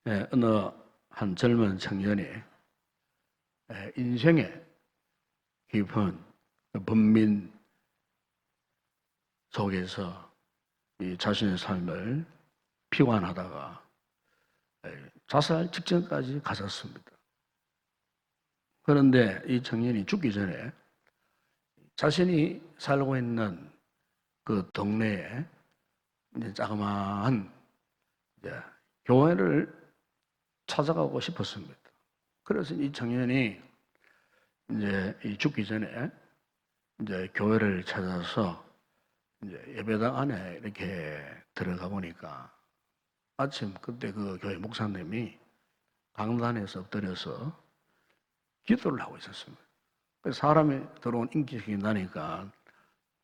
어느 한 젊은 청년이 인생의 깊은 번민 속에서 이 자신의 삶을 피관하다가 자살 직전까지 갔었습니다. 그런데 이 청년이 죽기 전에 자신이 살고 있는 그 동네에 이제 자그마한 교회를 찾아가고 싶었습니다. 그래서 이 청년이 이제 죽기 전에 이제 교회를 찾아서 이제 예배당 안에 이렇게 들어가 보니까 아침 그때 그 교회 목사님이 강단에서 엎드려서 기도를 하고 있었습니다. 사람이 들어온 인기식이 나니까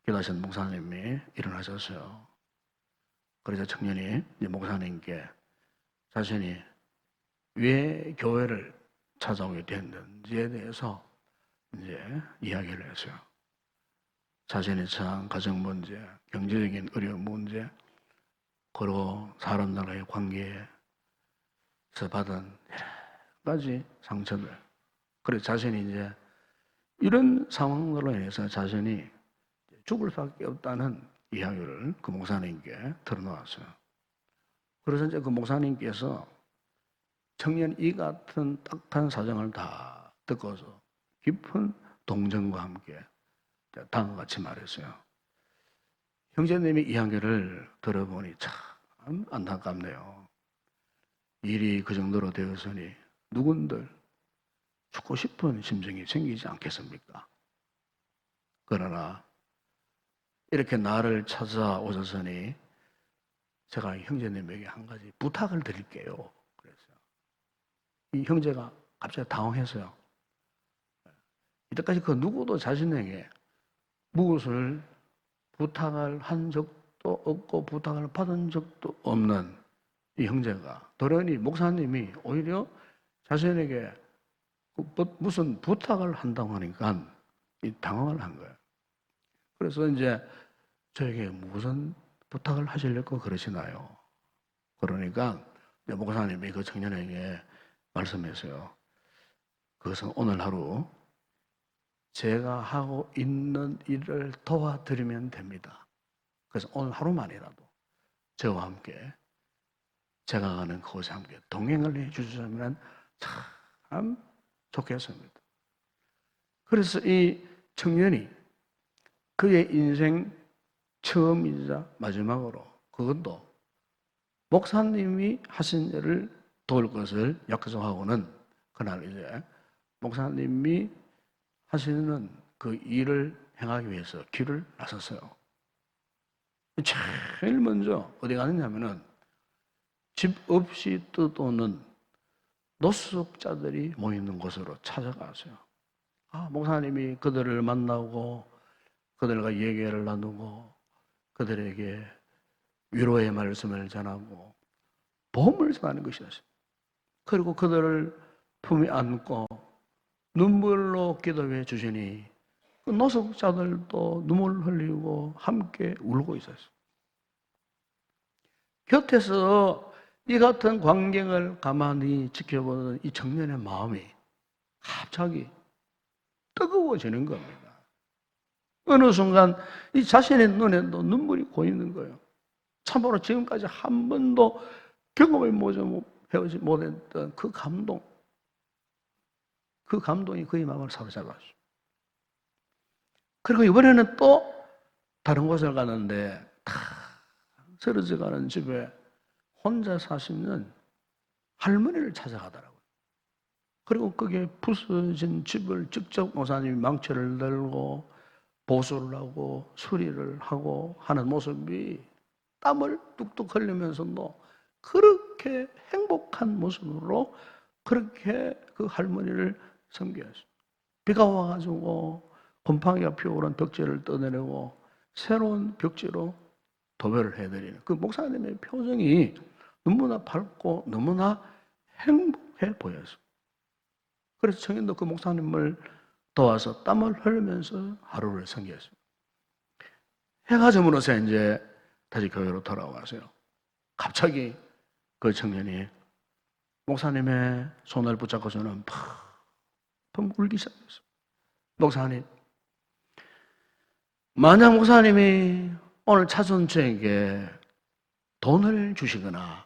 기도하신 목사님이 일어나셨어요. 그래서 청년이 이제 목사님께 자신이 왜 교회를 찾아오게 됐는지에 대해서 이제 이야기를 했어요. 자신이 처한 가정 문제, 경제적인 어려운 문제, 그리고 사람들과의 관계에서 받은 여러 가지 상처들. 그래서 자신이 이제 이런 상황으로 인해서 자신이 죽을 수밖에 없다는 이야기를 그 목사님께 들어놓았어요. 그래서 이제 그 목사님께서 청년 이 같은 딱한 사정을 다 듣고서 깊은 동정과 함께 다음과 같이 말했어요. 형제님이 이야기를 들어보니 참 안타깝네요. 일이 그 정도로 되었으니 누군들 죽고 싶은 심정이 생기지 않겠습니까? 그러나 이렇게 나를 찾아오셨으니 제가 형제님에게 한 가지 부탁을 드릴게요. 그랬어요. 이 형제가 갑자기 당황했어요. 이때까지 그 누구도 자신에게 무엇을 부탁을 한 적도 없고 부탁을 받은 적도 없는 이 형제가 도련히 목사님이 오히려 자신에게 무슨 부탁을 한다고 하니까 당황을 한 거예요. 그래서 이제 저에게 무슨 부탁을 하시려고 그러시나요? 그러니까 목사님이 그 청년에게 말씀했어요. 그것은 오늘 하루 제가 하고 있는 일을 도와드리면 됩니다. 그래서 오늘 하루만이라도 저와 함께 제가 가는 그곳에 함께 동행을 해주시면 참 좋겠습니다. 그래서 이 청년이 그의 인생 처음이자 마지막으로 그것도 목사님이 하신 일을 도울 것을 약속하고는 그날 이제 목사님이 하시는 그 일을 행하기 위해서 길을 나섰어요. 제일 먼저 어디 가느냐면은 집 없이 떠도는 노숙자들이 모이는 곳으로 찾아갔어요. 목사님이 그들을 만나고 그들과 얘기를 나누고 그들에게 위로의 말씀을 전하고 보험을 전하는 것이었어요. 그리고 그들을 품에 안고 눈물로 기도해 주시니 그 노숙자들도 눈물 흘리고 함께 울고 있었어요. 곁에서 이 같은 광경을 가만히 지켜보는 이 청년의 마음이 갑자기 뜨거워지는 겁니다. 어느 순간 이 자신의 눈에도 눈물이 고이는 거예요. 참으로 지금까지 한 번도 경험해 보지 못했던 그 감동이 그의 마음을 사로잡았어요. 그리고 이번에는 또 다른 곳을 가는데 다 쓰러져가는 집에 혼자 사시는 할머니를 찾아가더라고요. 그리고 그게 부서진 집을 직접 목사님이 망치를 들고 보수를 하고 수리를 하고 하는 모습이 땀을 뚝뚝 흘리면서도 그렇게 행복한 모습으로 그렇게 그 할머니를 섬겼어요. 비가 와가지고 곰팡이가 피어오른 벽지를 떠내려고 새로운 벽지로 도배를 해드리는 그 목사님의 표정이 너무나 밝고 너무나 행복해 보였어요. 그래서 청년도 그 목사님을 도와서 땀을 흘리면서 하루를 섬겼어요. 해가 저물어서 이제 다시 교회로 돌아와서요. 갑자기 그 청년이 목사님의 손을 붙잡고서는 펑 울기 시작했어요. 목사님, 만약 목사님이 오늘 찾아온 저에게 돈을 주시거나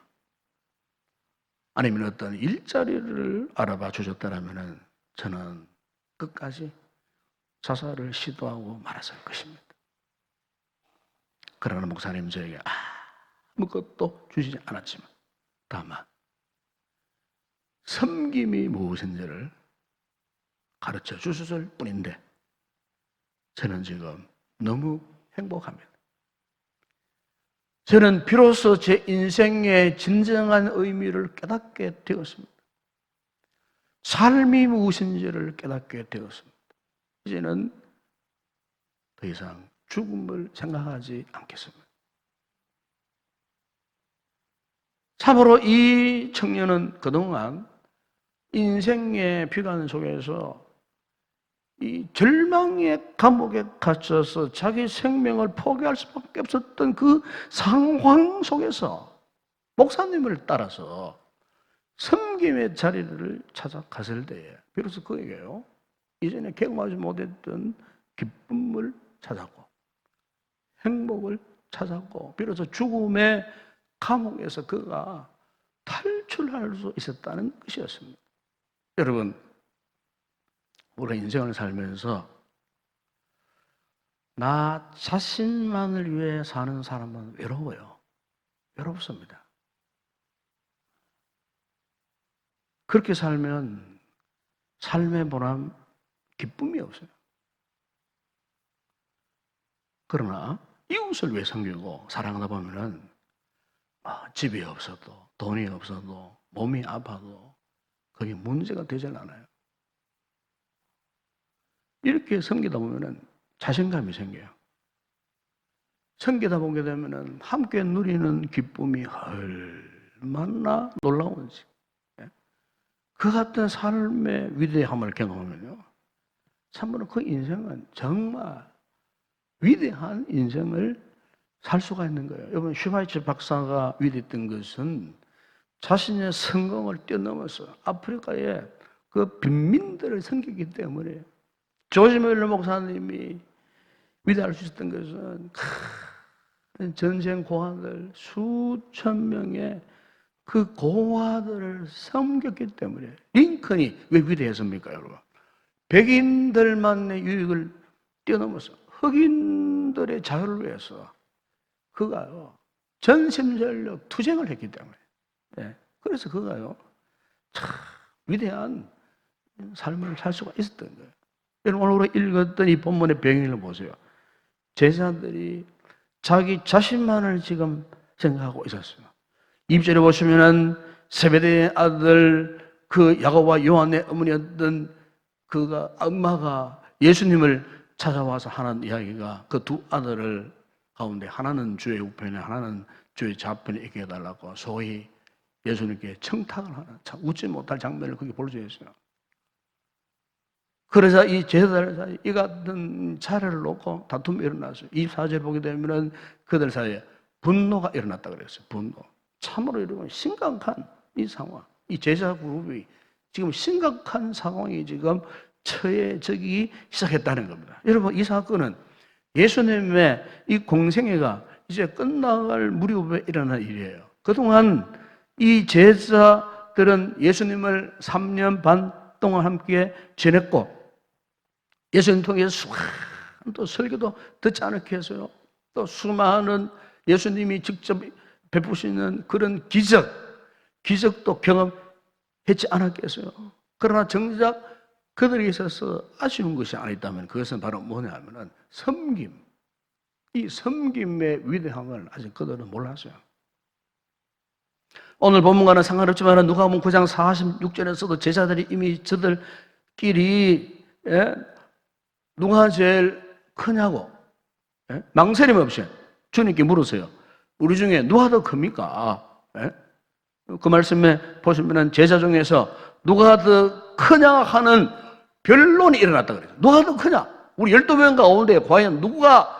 아니면 어떤 일자리를 알아봐 주셨다면 저는 끝까지 자살을 시도하고 말았을 것입니다. 그러나 목사님 저에게 아무것도 주시지 않았지만 다만 섬김이 무엇인지를 가르쳐 주셨을 뿐인데 저는 지금 너무 행복합니다. 저는 비로소 제 인생의 진정한 의미를 깨닫게 되었습니다. 삶이 무엇인지를 깨닫게 되었습니다. 이제는 더 이상 죽음을 생각하지 않겠습니다. 참으로 이 청년은 그동안 인생의 비관 속에서 이 절망의 감옥에 갇혀서 자기 생명을 포기할 수밖에 없었던 그 상황 속에서 목사님을 따라서 섬김의 자리를 찾아갔을 때에 비로소 그에게요, 이전에 경험하지 못했던 기쁨을 찾았고 행복을 찾았고 비로소 죽음의 감옥에서 그가 탈출할 수 있었다는 것이었습니다. 여러분, 우리 인생을 살면서 나 자신만을 위해 사는 사람은 외로워요. 외롭습니다. 그렇게 살면 삶의 보람, 기쁨이 없어요. 그러나 이웃을 위해 섬기고 사랑하다 보면은 집이 없어도 돈이 없어도 몸이 아파도 그게 문제가 되질 않아요. 이렇게 섬기다 보면은 자신감이 생겨요. 섬기다 보게 되면은 함께 누리는 기쁨이 얼마나 놀라운지. 그 같은 삶의 위대함을 경험하면요, 참으로 그 인생은 정말 위대한 인생을 살 수가 있는 거예요. 여러분, 슈바이처 박사가 위대했던 것은 자신의 성공을 뛰어넘어서 아프리카의 그 빈민들을 섬기기 때문에 조지 뮬러 목사님이 위대할 수 있었던 것은 전쟁 고아들 수천 명의 그 고아들을 섬겼기 때문에. 링컨이 왜 위대했습니까, 여러분? 백인들만의 유익을 뛰어넘어서 흑인들의 자유를 위해서 그가요 전심전력 투쟁을 했기 때문에. 그래서 그가요 참 위대한 삶을 살 수가 있었던 거예요. 여러분, 오늘 읽었던 이 본문의 배경을 보세요. 제자들이 자기 자신만을 지금 생각하고 있었어요. 2절에 보시면은 세베대의 아들 그 야고보와 요한의 어머니였던 그가 엄마가 예수님을 찾아와서 하는 이야기가 그 두 아들을 가운데 하나는 주의 우편에 하나는 주의 좌편에 있게 해달라고 소위 예수님께 청탁을 하는 참 웃지 못할 장면을 거기 볼 수 있어요. 그래서 이 제자들 사이에 이 같은 차례를 놓고 다툼이 일어났어요. 24절 보게 되면은 그들 사이에 분노가 일어났다 그랬어요. 분노. 참으로 여러분 심각한 이 상황, 이 제자 그룹이 지금 심각한 상황이 지금 처해지기 시작했다는 겁니다. 여러분, 이 사건은 예수님의 이 공생애가 이제 끝나갈 무렵에 일어난 일이에요. 그동안 이 제자들은 예수님을 3년 반 동안 함께 지냈고 예수님 통해서 수많은 또 설교도 듣지 않게 해서요. 또 수많은 예수님이 직접 베푸시는 그런 기적도 경험했지 않았겠어요. 그러나 정작 그들에게 있어서 아쉬운 것이 하나 있다면 그것은 바로 뭐냐면은 섬김. 이 섬김의 위대함을 아직 그들은 몰랐어요. 오늘 본문과는 상관없지만 누가복음 9장 46절에서도 제자들이 이미 저들끼리 누가 제일 크냐고 망설임 없이 주님께 물으세요. 우리 중에 누가 더 큽니까? 그 말씀에 보시면 제자 중에서 누가 더 크냐 하는 변론이 일어났다 그래요. 누가 더 크냐? 우리 12명 가운데 과연 누가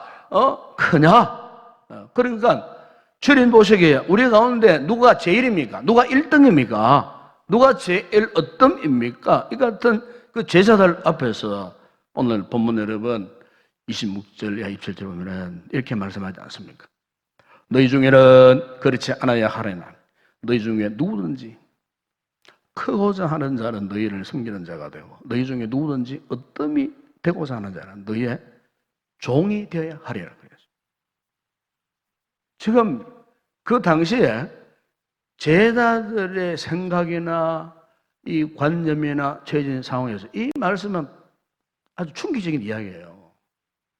크냐? 그러니까 주님 보시기에 우리 가운데 누가 제일입니까? 누가 1등입니까? 누가 제일 어떤입니까? 이 같은 그 제자들 앞에서 오늘 본문 여러분 26절 이하 27절 보면은 이렇게 말씀하지 않습니까? 너희 중에는 그렇지 않아야 하려나 너희 중에 누구든지 크고자 하는 자는 너희를 섬기는 자가 되고 너희 중에 누구든지 어떠함이 되고자 하는 자는 너희의 종이 되어야 하리라 그랬어요. 지금 그 당시에 제자들의 생각이나 이 관념이나 처해진 상황에서 이 말씀은 아주 충격적인 이야기예요.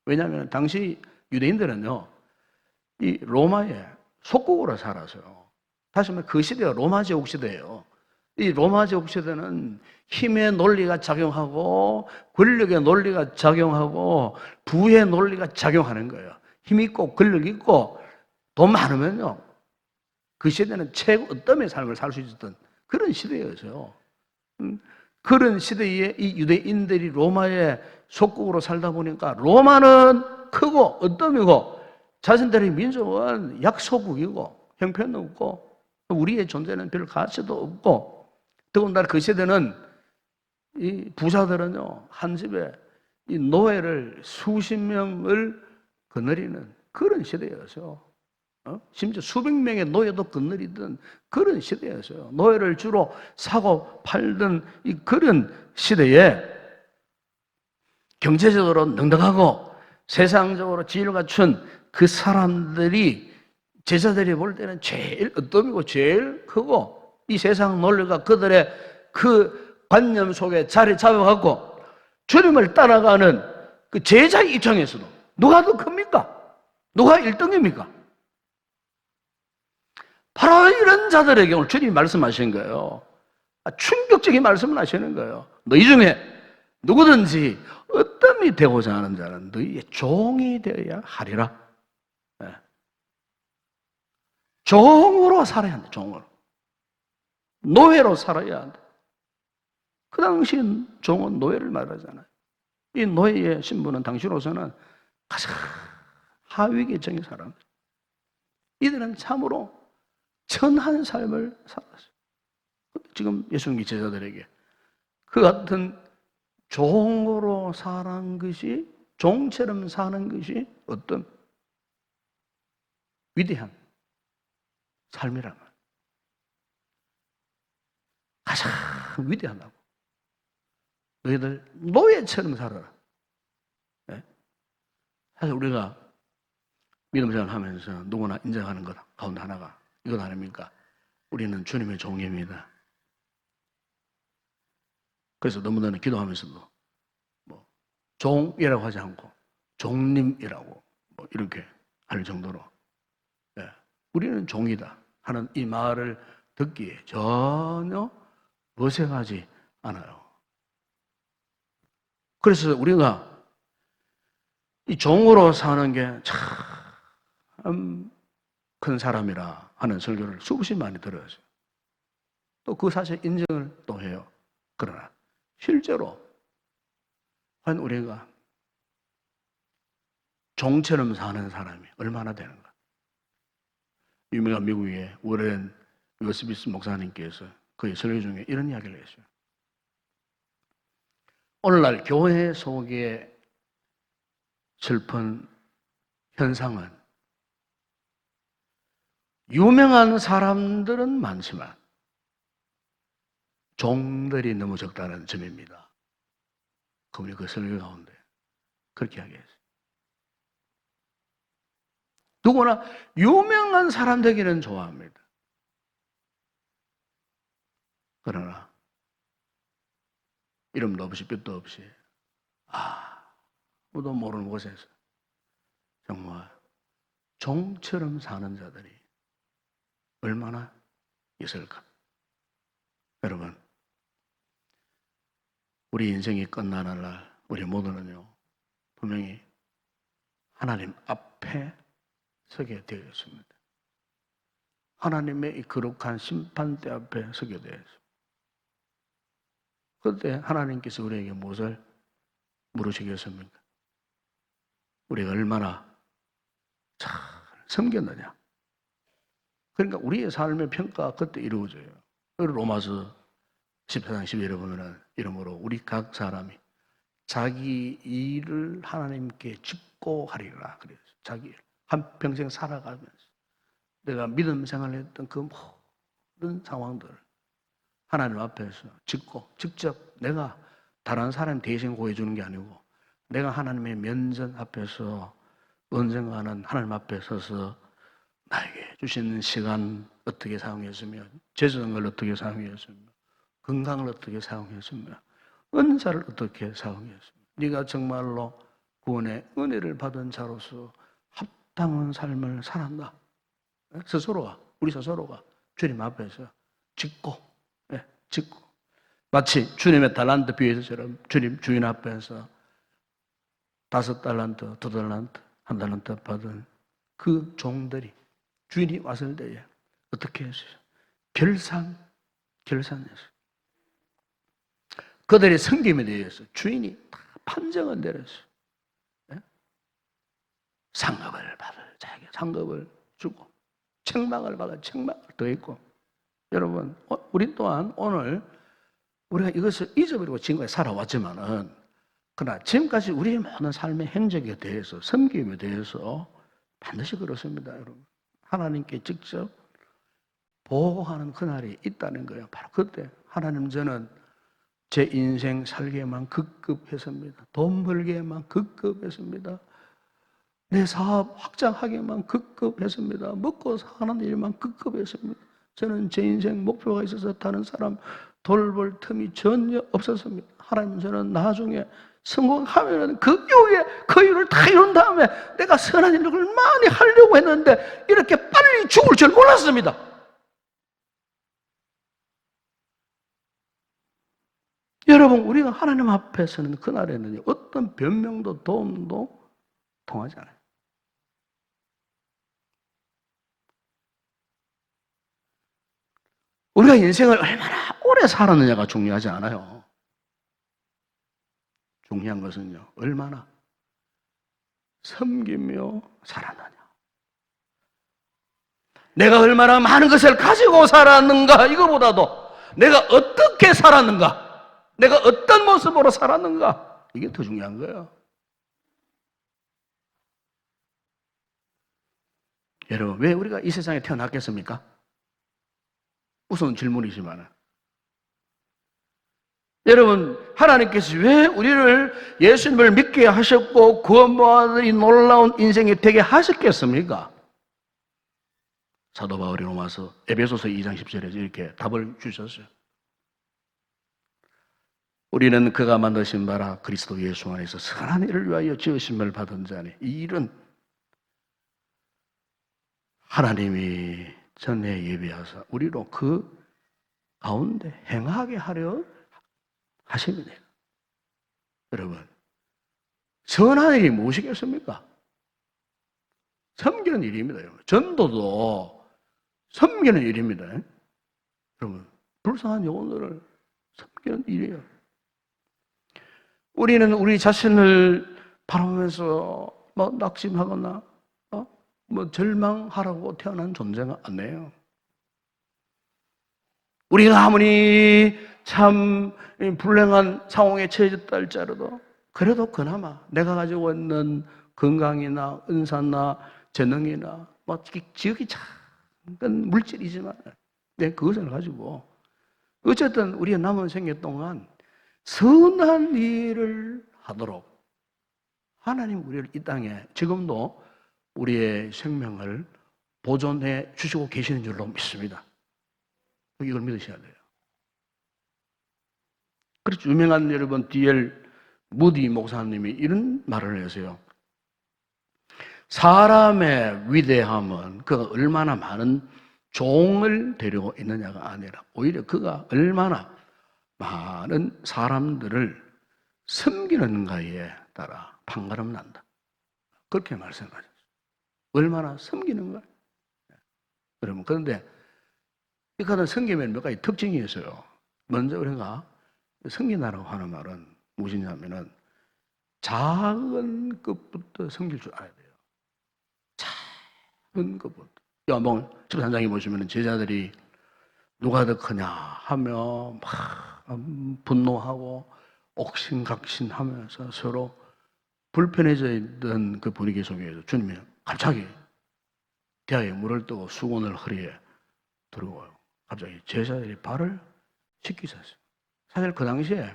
왜냐하면 당시 유대인들은요, 이 로마의 속국으로 살았어요. 다시 말해 그 시대가 로마 제국 시대예요. 이 로마 제국 시대는 힘의 논리가 작용하고 권력의 논리가 작용하고 부의 논리가 작용하는 거예요. 힘 있고 권력 있고 돈 많으면요. 그 시대는 최고 어떤 삶을 살 수 있었던 그런 시대였어요. 그런 시대에 이 유대인들이 로마의 속국으로 살다 보니까 로마는 크고 어떠이고 자신들의 민족은 약소국이고 형편없고 우리의 존재는 별 가치도 없고 더군다나 그 시대는 이 부자들은요 한 집에 이 노예를 수십 명을 거느리는 그런 시대였어요. 심지어 수백 명의 노예도 거느리던 그런 시대였어요. 노예를 주로 사고 팔던 이 그런 시대에 경제적으로 넉넉하고 세상적으로 지위를 갖춘 그 사람들이 제자들이 볼 때는 제일 어떠이고 제일 크고 이 세상 논리가 그들의 그 관념 속에 자리 잡아갖고 주님을 따라가는 그 제자의 입장에서도 누가 더 큽니까? 누가 1등입니까? 바로 이런 자들에게 오늘 주님이 말씀하신 거예요. 충격적인 말씀을 하시는 거예요. 너희 중에 누구든지 어떠함이 되고자 하는 자는 너희의 종이 되어야 하리라. 네. 종으로 살아야 한다. 종으로. 노예로 살아야 한다. 그 당시 종은 노예를 말하잖아요. 이 노예의 신분은 당시로서는 가장 하위 계층의 사람들. 이들은 참으로 천한 삶을 살았어요. 지금 예수님 제자들에게 그 같은 종으로 사는 것이 종처럼 사는 것이 어떤 위대한 삶이란 말이에요. 가장 위대하다고. 너희들 노예처럼 살아라. 네? 사실 우리가 믿음 생활하면서 누구나 인정하는 것 가운데 하나가 이건 아닙니까? 우리는 주님의 종입니다. 그래서 너무나 기도하면서도 뭐 종이라고 하지 않고 종님이라고 뭐 이렇게 할 정도로 예, 우리는 종이다 하는 이 말을 듣기에 전혀 어색하지 않아요. 그래서 우리가 이 종으로 사는 게 참 큰 사람이라 하는 설교를 수없이 많이 들었어요. 또 그 사실 인정을 또 해요. 그러나 실제로 과연 우리가 종처럼 사는 사람이 얼마나 되는가? 유명한 미국의 워렌 웨스비스 목사님께서 그의 설교 중에 이런 이야기를 했어요. 오늘날 교회 속의 슬픈 현상은 유명한 사람들은 많지만 종들이 너무 적다는 점입니다. 그분이 그 설교 가운데 그렇게 이야기했어요. 누구나 유명한 사람 되기는 좋아합니다. 그러나 이름도 없이 뜻도 없이 아무도 모르는 곳에서 정말 종처럼 사는 자들이 얼마나 있을까? 여러분, 우리 인생이 끝나는 날 우리 모두는요 분명히 하나님 앞에 서게 되어 있습니다. 하나님의 이 거룩한 심판대 앞에 서게 되어 있습니다. 그때 하나님께서 우리에게 무엇을 물으시겠습니까? 우리가 얼마나 잘 섬겼느냐. 그러니까 우리의 삶의 평가가 그때 이루어져요. 로마서 14장 12절에 보면은 이러므로 우리 각 사람이 자기 일을 하나님께 짚고 하리라 그래요. 자기 일. 한평생 살아가면서 내가 믿음 생활했던 그 모든 상황들을 하나님 앞에서 짚고 직접 내가 다른 사람 대신 구해주는 게 아니고 내가 하나님의 면전 앞에서 언젠가는 하나님 앞에 서서 나에게 주시는 시간 어떻게 사용했으며 재정을 어떻게 사용했으며 건강을 어떻게 사용했으며 은사를 어떻게 사용했으며 네가 정말로 구원의 은혜를 받은 자로서 합당한 삶을 살았나? 스스로가 우리 스스로가 주님 앞에서 짓고 마치 주님의 달란트 비유처럼 주님 주인 앞에서 5달란트, 2달란트, 1달란트 받은 그 종들이 주인이 왔을 때에 어떻게 했어요? 결산했어요. 그들의 섬김에 대해서 주인이 다 판정을 내렸어요. 상급을 받을 자에게 상급을 주고 책망을 받을 책망을 더했고 여러분 우리 또한 오늘 우리가 이것을 잊어버리고 지금까지 살아왔지만은 그러나 지금까지 우리의 모든 삶의 행적에 대해서 섬김에 대해서 반드시 그렇습니다. 여러분 하나님께 직접 보고하는 그날이 있다는 거예요. 바로 그때 하나님 저는 제 인생 살기에만 급급했습니다. 돈 벌기에만 급급했습니다. 내 사업 확장하기에만 급급했습니다. 먹고 사는 일만 급급했습니다. 저는 제 인생 목표가 있어서 다른 사람 돌볼 틈이 전혀 없었습니다. 하나님 저는 나중에 성공하면 그 이후에 그 일을 다 이룬 다음에 내가 선한 일을 많이 하려고 했는데 이렇게 빨리 죽을 줄 몰랐습니다. 여러분 우리가 하나님 앞에서는 그날에는 어떤 변명도 도움도 통하지 않아요. 우리가 인생을 얼마나 오래 살았느냐가 중요하지 않아요. 중요한 것은요, 얼마나 섬기며 살았느냐. 내가 얼마나 많은 것을 가지고 살았는가, 이거보다도 내가 어떻게 살았는가, 내가 어떤 모습으로 살았는가, 이게 더 중요한 거예요. 여러분, 왜 우리가 이 세상에 태어났겠습니까? 무서운 질문이지만 여러분 하나님께서 왜 우리를 예수님을 믿게 하셨고 구원받은 이 놀라운 인생이 되게 하셨겠습니까? 사도 바울이 로마서 에베소서 2장 10절에 이렇게 답을 주셨어요. 우리는 그가 만드신 바라 그리스도 예수 안에서 선한 일을 위하여 지으심을 받은 자니 이 일은 하나님이 전에 예비하사 우리로 그 가운데 행하게 하려 하십니다. 여러분, 선한 일이 무엇이겠습니까? 섬기는 일입니다. 여러분. 전도도 섬기는 일입니다. 여러분, 불쌍한 영혼들을 섬기는 일이에요. 우리는 우리 자신을 바라보면서 낙심하거나 절망하라고 태어난 존재가 아니에요. 우리가 아무리 참 불행한 상황에 처해졌다 할지라도 그래도 그나마 내가 가지고 있는 건강이나 은사나 재능이나 지극히 작은 물질이지만 그것을 가지고 어쨌든 우리의 남은 생애 동안 선한 일을 하도록 하나님 우리를 이 땅에 지금도 우리의 생명을 보존해 주시고 계시는 줄로 믿습니다. 이걸 믿으셔야 돼요. 그렇죠. 유명한 여러분 D.L. 무디 목사님이 이런 말을 하세요. 사람의 위대함은 그가 얼마나 많은 종을 데리고 있느냐가 아니라 오히려 그가 얼마나 많은 사람들을 섬기는가에 따라 판가름 난다. 그렇게 말씀하셨어요. 얼마나 섬기는가. 여러분 그런데 이 같은 섬김에는 몇 가지 특징이 있어요. 먼저 우리가 섬긴다라고 하는 말은 무엇이냐면은 작은 것부터 섬길 줄 알아야 돼요. 작은 것부터. 요한복음 13장에 보시면 제자들이 누가 더 크냐 하면 막 분노하고 옥신각신하면서 서로 불편해져 있던 그 분위기 속에서 주님이 갑자기 대야에 물을 뜨고 수건을 허리에 들고 갑자기 제자들이 발을 씻기셨어요. 사실 그 당시에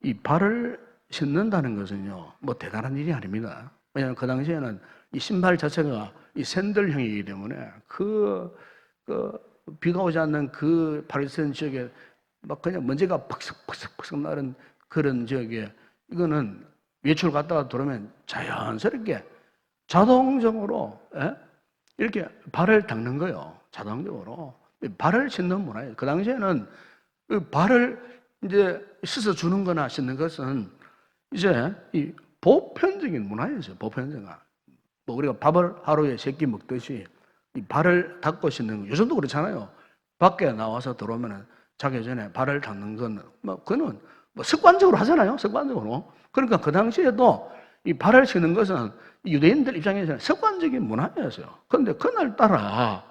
이 발을 씻는다는 것은요, 뭐 대단한 일이 아닙니다. 왜냐하면 그 당시에는 이 신발 자체가 이 샌들형이기 때문에 그 비가 오지 않는 그 파리스인 지역에 막 그냥 먼지가 퍽석퍽석 나는 그런 지역에 이거는 외출 갔다가 들어오면 자연스럽게 자동적으로 이렇게 발을 닦는 거예요. 자동적으로 발을 씻는 문화예요. 그 당시에는 발을 이제 씻어 주는 거나 씻는 것은 이제 이 보편적인 문화였어요. 보편적인. 뭐 우리가 밥을 하루에 3끼 먹듯이 이 발을 닦고 씻는 거. 요즘도 그렇잖아요. 밖에 나와서 들어오면은 자기 전에 발을 닦는 건 뭐 그는 뭐 습관적으로 하잖아요. 습관적으로. 그러니까 그 당시에도 이 발을 씻는 것은 유대인들 입장에서는 습관적인 문화였어요. 그런데 그날따라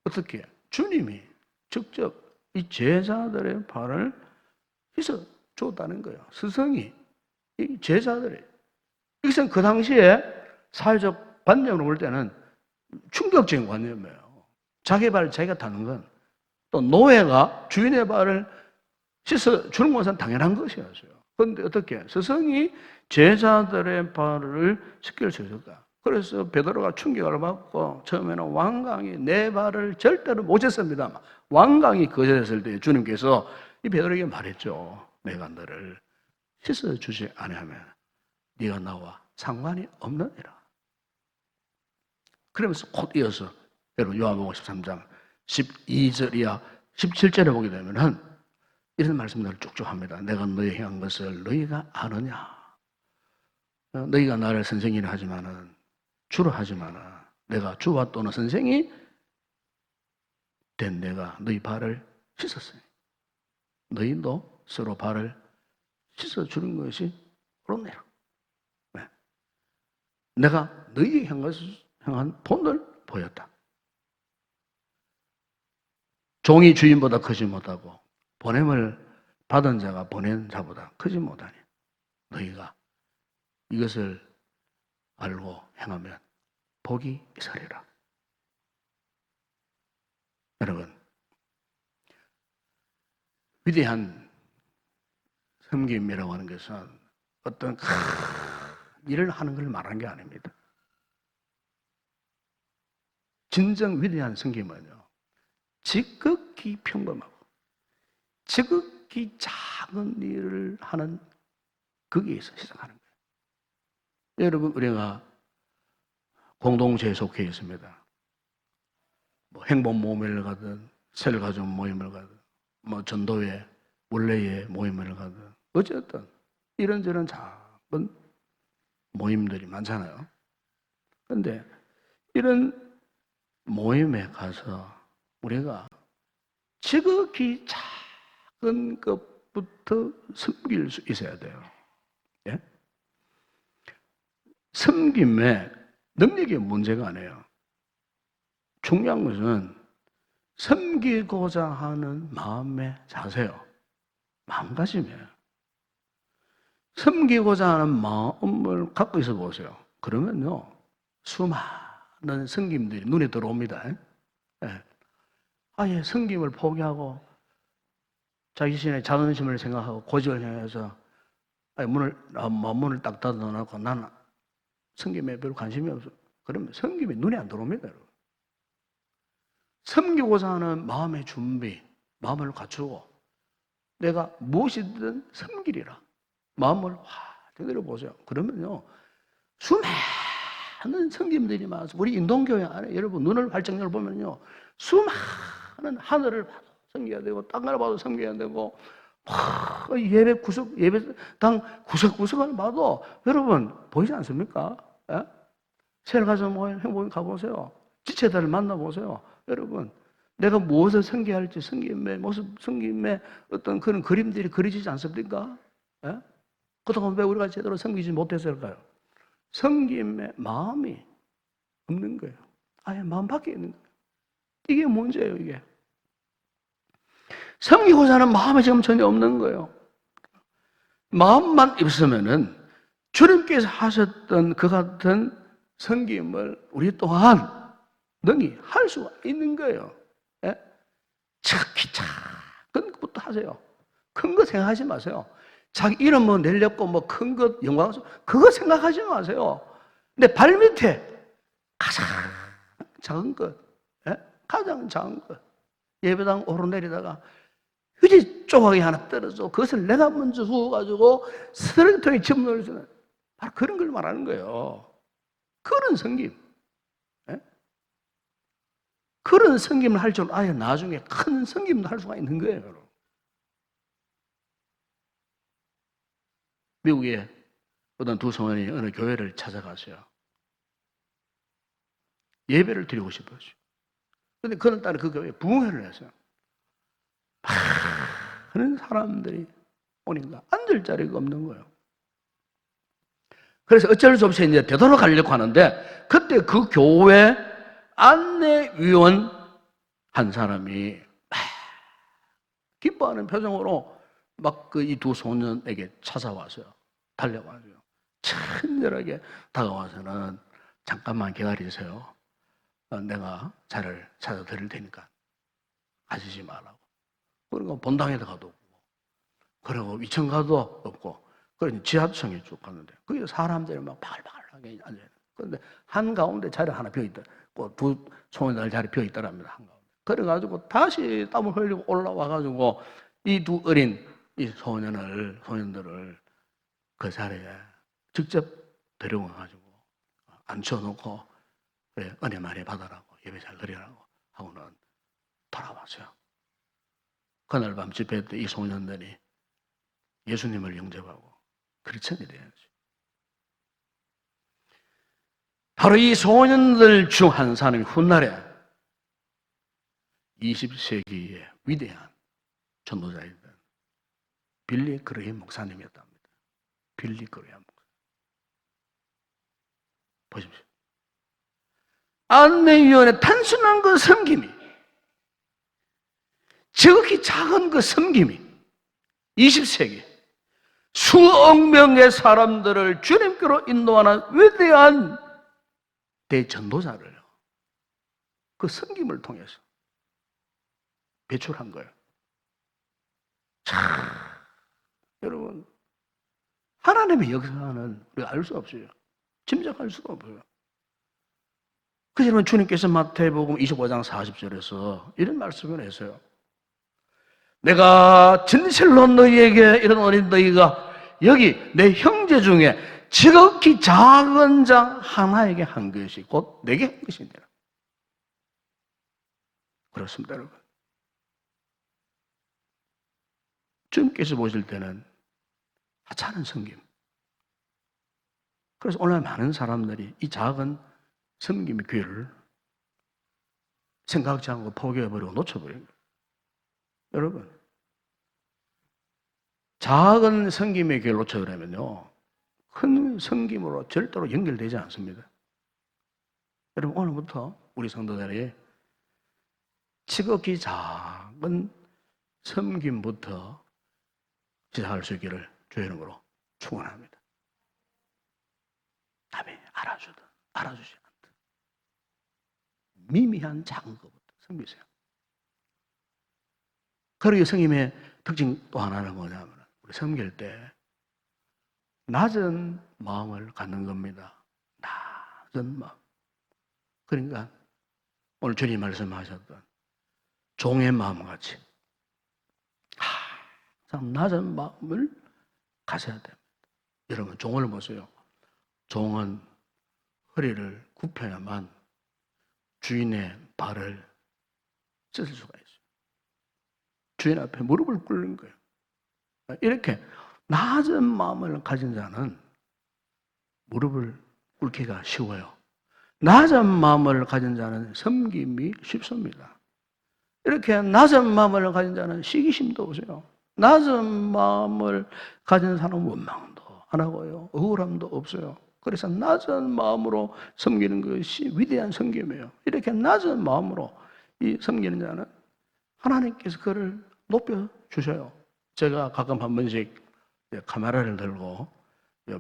어떻게 주님이 직접 이 제자들의 발을 씻어 줬다는 거예요. 스승이 이 제자들이. 이것은 그 당시에 사회적 관념으로 볼 때는 충격적인 관념이에요. 자기 발을 자기가 닦는 건 또 노예가 주인의 발을 씻어 주는 것은 당연한 것이었어요. 그런데 어떻게 스승이 제자들의 발을 씻겨 주셨다. 그래서 베드로가 충격을 받고 처음에는 완강히 내 발을 절대로 못 씻습니다. 완강히 거절했을 때 주님께서 이 베드로에게 말했죠. 내가 너를 씻어 주지 아니하면 네가 나와 상관이 없느니라. 그러면서 곧 이어서 여러분 요한복음 13장 12절 이하 17절에 보게 되면은 이런 말씀들을 쭉쭉 합니다. 내가 너희 행한 것을 너희가 아느냐? 너희가 나를 선생이라 하지만은 주로 하지만은 내가 주와 또는 선생이 된 내가 너희 발을 씻었어요. 너희도 서로 발을 씻어 주는 것이 옳네요. 네. 내가 너희 향한 본을 보였다. 종이 주인보다 크지 못하고 보냄을 받은 자가 보낸 자보다 크지 못하니 너희가 이것을 알고 행하면 복이 있으리라. 여러분, 위대한 섬김이라고 하는 것은 어떤 큰 일을 하는 걸 말하는 게 아닙니다. 진정 위대한 섬김은요, 지극히 평범하고 지극히 작은 일을 하는 거기에서 시작하는 거예요. 여러분, 우리가 공동체에 속해 있습니다. 뭐 행복 모임을 가든 셀가족 모임을 가든 뭐 전도회 원래의 모임을 가든 어쨌든 이런저런 작은 모임들이 많잖아요. 그런데 이런 모임에 가서 우리가 지극히 작은 것부터 섬길 수 있어야 돼요. 예? 섬김에 능력이 문제가 아니에요. 중요한 것은 섬기고자 하는 마음의 자세요. 마음가짐이에요. 섬기고자 하는 마음을 갖고 있어 보세요. 그러면요, 수많은 섬김들이 눈에 들어옵니다. 예. 아예 섬김을 포기하고 자기 자신의 자존심을 생각하고 고집을 향해서 문을 딱 닫아놓고 나는 섬김에 별로 관심이 없어. 그러면 섬김이 눈에 안 들어옵니다. 여러분. 섬기고자 하는 마음의 준비, 마음을 갖추고 내가 무엇이든 섬기리라. 마음을 확 제대로 보세요. 그러면요, 수많은 섬김들이 많아서 우리 인동교회 안에 여러분 눈을 활짝 열어보면요, 수많은 하늘을 봐도 섬겨야 되고 땅을 봐도 섬겨야 되고 예배당 구석구석을 봐도 여러분 보이지 않습니까? 예? 세일 가서 모임 행복히 가보세요. 지체들을 만나보세요. 여러분, 내가 무엇을 섬겨야 할지 섬김의 모습, 섬김의 어떤 그런 그림들이 그려지지 않습니까? 예? 그동안 왜 우리가 제대로 섬기지 못했을까요? 섬김의 마음이 없는 거예요. 아예 마음 밖에 있는 거예요. 이게 문제예요, 이게. 섬기고자 하는 마음이 지금 전혀 없는 거예요. 마음만 있으면은 주님께서 하셨던 그 같은 섬김을 우리 또한 능히 할 수가 있는 거예요. 예? 특히 작은 것부터 하세요. 큰 거 생각하지 마세요. 자기 이름 뭐 내렸고 뭐 큰 것 영광 그거 생각하지 마세요. 근데 발밑에 가장 작은 것, 예? 가장 작은 것 예배당 오르내리다가 휴지 조각이 하나 떨어져 그것을 내가 먼저 주워가지고 쓰레기통에 집어넣을 수는 바로 그런 걸 말하는 거예요. 그런 섬김. 예? 그런 섬김을 할 줄 아예 나중에 큰 섬김도 할 수가 있는 거예요. 여러분. 미국에 어떤 두 성원이 어느 교회를 찾아가서요. 예배를 드리고 싶었어요. 그런데 그날따라 그 교회에 부흥회를 했어요. 많은 사람들이 오니까 앉을 자리가 없는 거예요. 그래서 어쩔 수 없이 이제 되돌아 가려고 하는데 그때 그 교회 안내위원 한 사람이 막 기뻐하는 표정으로 막 그 이 두 소년에게 찾아와서요. 달려와서요. 친절하게 다가와서는 잠깐만 기다리세요. 내가 차를 찾아 드릴 테니까 가시지 말라고. 그리고 본당에 가도 없고, 그리고 위층 가도 없고, 그래서 지하층에 쭉 갔는데, 거기서 사람들이 막 바글바글하게 앉아있는. 그런데 한가운데 자리 하나 비어있다. 두 소년들 자리 비어있더랍니다. 한가운데. 그래가지고 다시 땀을 흘리고 올라와가지고 이 두 어린 이 소년들을 그 자리에 직접 데려와가지고 앉혀놓고 그래, 은혜 많이 받아라고 예배 잘 드리라고 하고는 돌아왔어요. 그날 밤 집회 때 이 소년들이 예수님을 영접하고 크리스천이 되었죠. 바로 이 소년들 중 한 사람이 훗날에 20세기의 위대한 전도자이던 빌리 그레이엄 목사님이었답니다. 빌리 그레이엄 목사. 보십시오. 안내위원회 단순한 그 섬김이, 지극히 작은 그 섬김이 20세기 수억 명의 사람들을 주님께로 인도하는 위대한 대전도자를요. 그 섬김을 통해서 배출한 거예요. 참, 여러분, 하나님의 역사는 우리가 알 수 없어요. 짐작할 수가 없어요. 그래서 주님께서 마태복음 25장 40절에서 이런 말씀을 했어요. 내가 진실로 너희에게 이르노니 너희가 여기 내 형제 중에 지극히 작은 자 하나에게 한 것이 곧 내게 한 것이니라. 그렇습니다, 여러분. 주님께서 보실 때는 하찮은 섬김. 그래서 오늘 많은 사람들이 이 작은 섬김의 기회를 생각지 않고 포기해버리고 놓쳐버린 거예요. 여러분, 작은 섬김의 기회를 놓쳐버리면요, 큰 섬김으로 절대로 연결되지 않습니다. 여러분, 오늘부터 우리 성도들이 지극히 작은 섬김부터 시작할 수 있기를 주의 이름으로 축원합니다. 남이 알아주든 알아주지 않든 미미한 작은 것부터 섬기세요. 그리고 성김의 특징 또 하나는 뭐냐면 우리 섬길 때 낮은 마음을 갖는 겁니다. 낮은 마음. 그러니까 오늘 주님 말씀하셨던 종의 마음같이 참 낮은 마음을 가져야 됩니다. 여러분 종을 보세요. 종은 허리를 굽혀야만 주인의 발을 찢을 수가 있어요. 주인 앞에 무릎을 꿇는 거예요. 이렇게 낮은 마음을 가진 자는 무릎을 꿇기가 쉬워요. 낮은 마음을 가진 자는 섬김이 쉽습니다. 이렇게 낮은 마음을 가진 자는 시기심도 없어요. 낮은 마음을 가진 사람은 원망도 안 하고요. 억울함도 없어요. 그래서 낮은 마음으로 섬기는 것이 위대한 섬김이에요. 이렇게 낮은 마음으로 이 섬기는 자는 하나님께서 그를 높여주셔요. 제가 가끔 한 번씩 카메라를 들고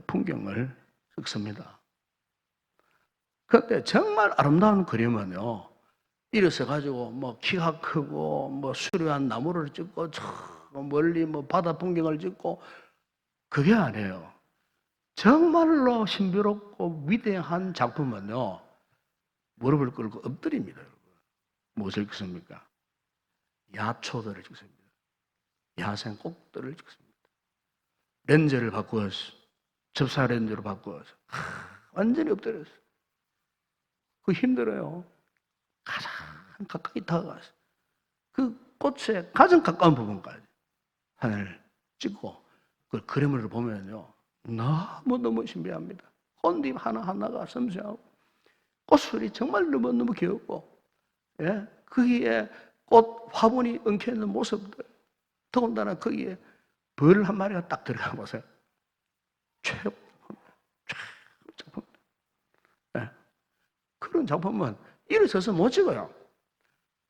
풍경을 찍습니다. 그때 정말 아름다운 그림은요, 일어서 가지고 뭐 키가 크고 뭐 수려한 나무를 찍고 저 멀리 뭐 바다 풍경을 찍고 그게 아니에요. 정말로 신비롭고 위대한 작품은요, 무릎을 꿇고 엎드립니다, 여러분. 무엇을 찍습니까? 야초들을 찍습니다. 야생 꽃들을 찍습니다. 렌즈를 바꾸어서, 접사 렌즈로 바꾸어서 완전히 엎드렸어요. 그거 힘들어요. 가장 가까이 다가가서 그 꽃의 가장 가까운 부분까지 하늘 찍고 그 그림을 보면요, 너무너무 신비합니다. 꽃잎 하나하나가 섬세하고 꽃술이 정말 너무너무 귀엽고, 예? 거기에 꽃 화분이 엉켜있는 모습들, 더군다나 거기에 벌 한 마리가 딱 들어가 보세요. 최고 작품. 예? 그런 작품은 일어서서 못 찍어요.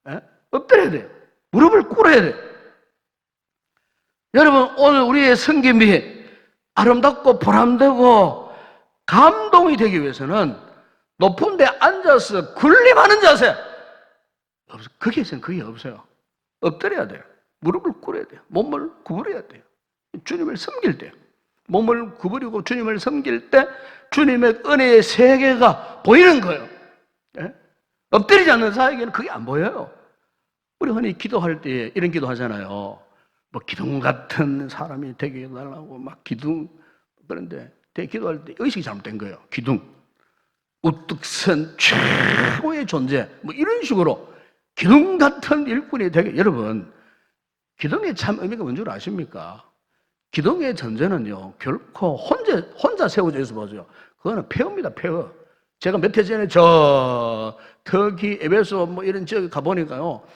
예? 엎드려야 돼요. 무릎을 꿇어야 돼요. 여러분, 오늘 우리의 섬김이 아름답고 보람되고 감동이 되기 위해서는 높은 데 앉아서 군림하는 자세, 거기에서는 그게 없어요. 엎드려야 돼요. 무릎을 꿇어야 돼요. 몸을 구부려야 돼요. 주님을 섬길 때, 몸을 구부리고 주님을 섬길 때 주님의 은혜의 세계가 보이는 거예요. 예? 엎드리지 않는 사에게는 그게 안 보여요. 우리 흔히 기도할 때 이런 기도 하잖아요. 뭐 기둥 같은 사람이 되게 해달라고 막 기둥, 그런데 기도할 때 의식이 잘못된 거예요. 기둥, 우뚝 선 최고의 존재, 뭐 이런 식으로 기둥 같은 일꾼이 되게. 여러분, 기둥의 참 의미가 뭔 줄 아십니까? 기둥의 존재는요, 결코 혼자 세워져 있어 보세요. 그거는 폐허입니다, 폐허. 제가 몇 해 전에 저 터키 에베소 뭐 이런 지역에 가보니까요,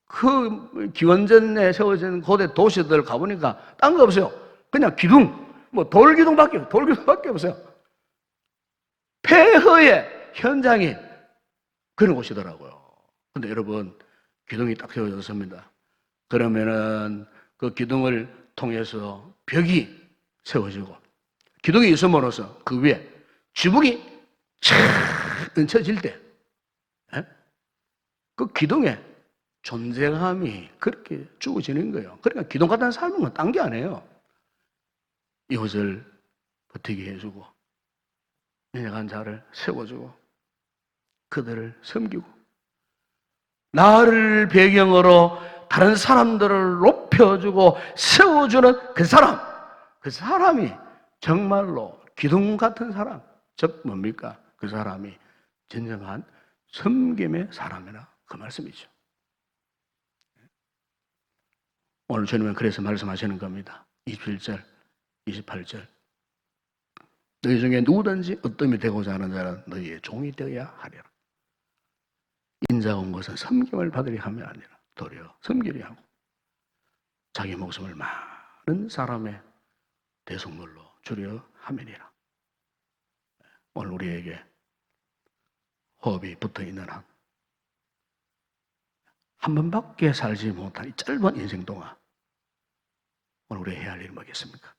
그 기원전에 세워진 고대 도시들 가보니까 딴 거 없어요. 그냥 기둥, 뭐 돌기둥밖에 없어요. 폐허의 현장이 그런 곳이더라고요. 근데 여러분, 기둥이 딱 세워졌습니다. 그러면은 그 기둥을 통해서 벽이 세워지고, 기둥이 있음으로써 그 위에 지붕이 착 얹혀질 때, 그 기둥에 존재감이 그렇게 주어지는 거예요. 그러니까 기둥 같은 삶은 딴 게 아니에요. 이웃을 버티게 해주고, 연약한 자를 세워주고, 그들을 섬기고, 나를 배경으로 다른 사람들을 높여주고 세워주는 그 사람이 정말로 기둥 같은 사람, 즉 뭡니까? 그 사람이 진정한 섬김의 사람이라, 그 말씀이죠. 오늘 주님은 그래서 말씀하시는 겁니다. 27절, 28절. 너희 중에 누구든지 어떠함이 되고자 하는 자는 너희의 종이 되어야 하리라. 인자가 온 것은 섬김을 받으려 함이 아니라 도리어 섬기려 하고 자기 목숨을 많은 사람의 대속물로 주려 함이니라. 오늘 우리에게 호흡이 붙어있는 한 번밖에 살지 못한 이 짧은 인생 동안 오늘 우리 해야 할 일은 뭐겠습니까?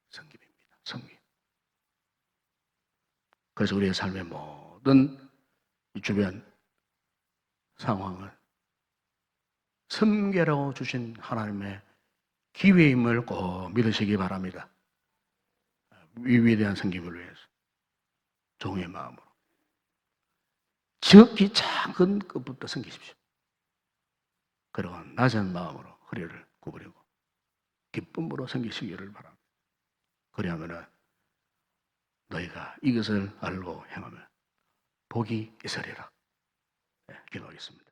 섬김입니다. 섬김. 그래서 우리의 삶의 모든 이 주변 상황은 섬기라고 주신 하나님의 기회임을 꼭 믿으시기 바랍니다. 위대한 섬김을 위해서 종의 마음으로 지극히 작은 것부터 섬기십시오. 그리고 낮은 마음으로 허리를 구부리고 기쁨으로 섬기시기를 바랍니다. 그리하면 너희가 이것을 알고 행하면 복이 있으리라. 기도하겠습니다.